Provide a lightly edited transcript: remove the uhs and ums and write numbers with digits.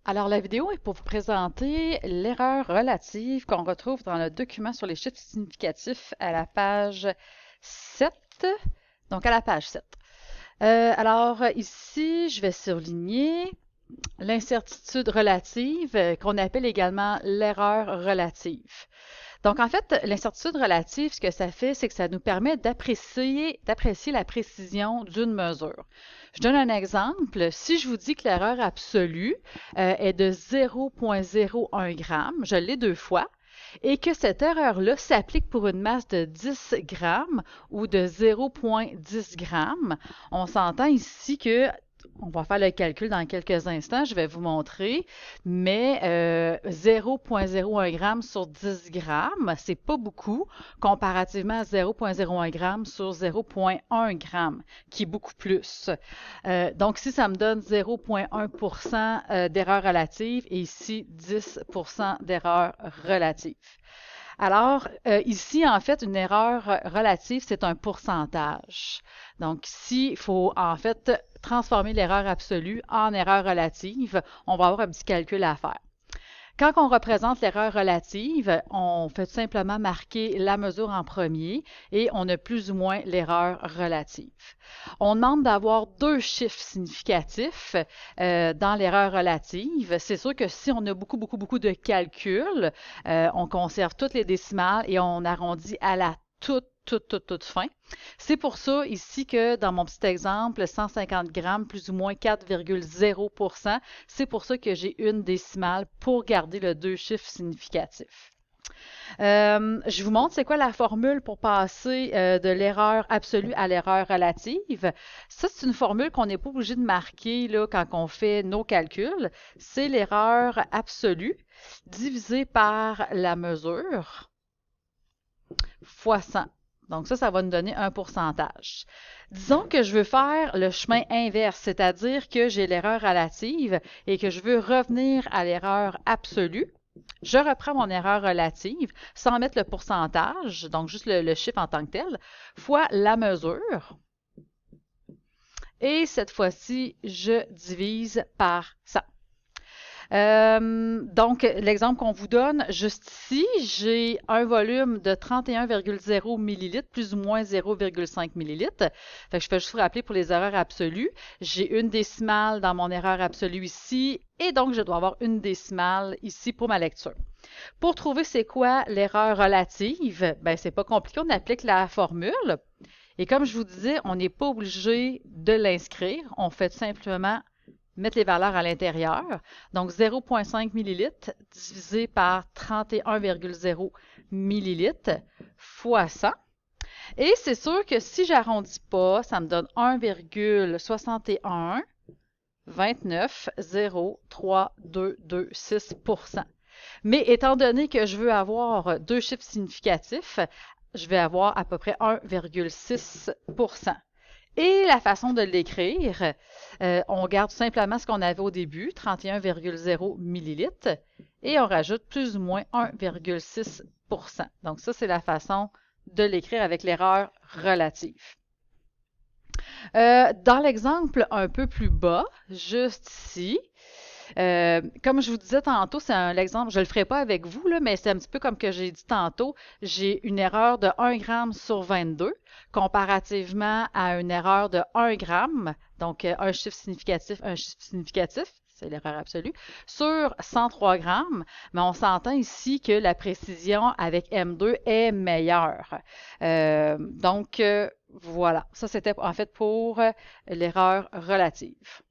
Alors, la vidéo est pour vous présenter l'erreur relative qu'on retrouve dans le document sur les chiffres significatifs à la page 7. Donc, à la page 7. Alors, ici, je vais surligner l'incertitude relative qu'on appelle également l'erreur relative. Donc, en fait, l'incertitude relative, ce que ça fait, c'est que ça nous permet d'apprécier la précision d'une mesure. Je donne un exemple. Si je vous dis que l'erreur absolue est de 0,01 g, je l'ai deux fois, et que cette erreur-là s'applique pour une masse de 10 grammes ou de 0,10 g, on s'entend ici que on va faire le calcul dans quelques instants, je vais vous montrer, mais 0,01 g sur 10 grammes, c'est pas beaucoup comparativement à 0,01 g sur 0,1 g, qui est beaucoup plus. Donc ici, ça me donne 0,1% d'erreur relative et ici 10% d'erreur relative. Alors, ici, en fait, une erreur relative, c'est un pourcentage. Donc, ici, il faut en fait transformer l'erreur absolue en erreur relative. On va avoir un petit calcul à faire. Quand on représente l'erreur relative, on fait tout simplement marquer la mesure en premier et on a plus ou moins l'erreur relative. On demande d'avoir deux chiffres significatifs dans l'erreur relative. C'est sûr que si on a beaucoup de calculs, on conserve toutes les décimales et on arrondit à la toute fin. C'est pour ça ici que dans mon petit exemple, 150 grammes plus ou moins 4,0%, c'est pour ça que j'ai une décimale pour garder le deux chiffres significatifs. Je vous montre c'est quoi la formule pour passer de l'erreur absolue à l'erreur relative. Ça, c'est une formule qu'on n'est pas obligé de marquer là, quand on fait nos calculs. C'est l'erreur absolue divisée par la mesure fois 100. Donc ça va nous donner un pourcentage. Disons que je veux faire le chemin inverse, c'est-à-dire que j'ai l'erreur relative et que je veux revenir à l'erreur absolue. Je reprends mon erreur relative sans mettre le pourcentage, donc juste le chiffre en tant que tel, fois la mesure. Et cette fois-ci, je divise par 100. Donc, l'exemple qu'on vous donne, juste ici, j'ai un volume de 31,0 ml plus ou moins 0,5 ml. Fait que je fais juste vous rappeler pour les erreurs absolues. J'ai une décimale dans mon erreur absolue ici et donc je dois avoir une décimale ici pour ma lecture. Pour trouver c'est quoi l'erreur relative, ben c'est pas compliqué, on applique la formule. Et comme je vous disais, on n'est pas obligé de l'inscrire, on fait simplement mettre les valeurs à l'intérieur. Donc 0,5 ml divisé par 31,0 ml fois 100. Et c'est sûr que si j'arrondis pas, ça me donne 1,61 29 03226%. Mais étant donné que je veux avoir deux chiffres significatifs, je vais avoir à peu près 1,6%. Et la façon de l'écrire, on garde simplement ce qu'on avait au début, 31,0 ml, et on rajoute plus ou moins 1,6%. Donc ça, c'est la façon de l'écrire avec l'erreur relative. Dans l'exemple un peu plus bas, juste ici, comme je vous disais tantôt, c'est l'exemple, je ne le ferai pas avec vous, là, mais c'est un petit peu comme que j'ai dit tantôt, j'ai une erreur de 1 g sur 22 comparativement à une erreur de 1 g, donc un chiffre significatif, c'est l'erreur absolue, sur 103 grammes, mais on s'entend ici que la précision avec M2 est meilleure. Donc, voilà, ça c'était en fait pour l'erreur relative.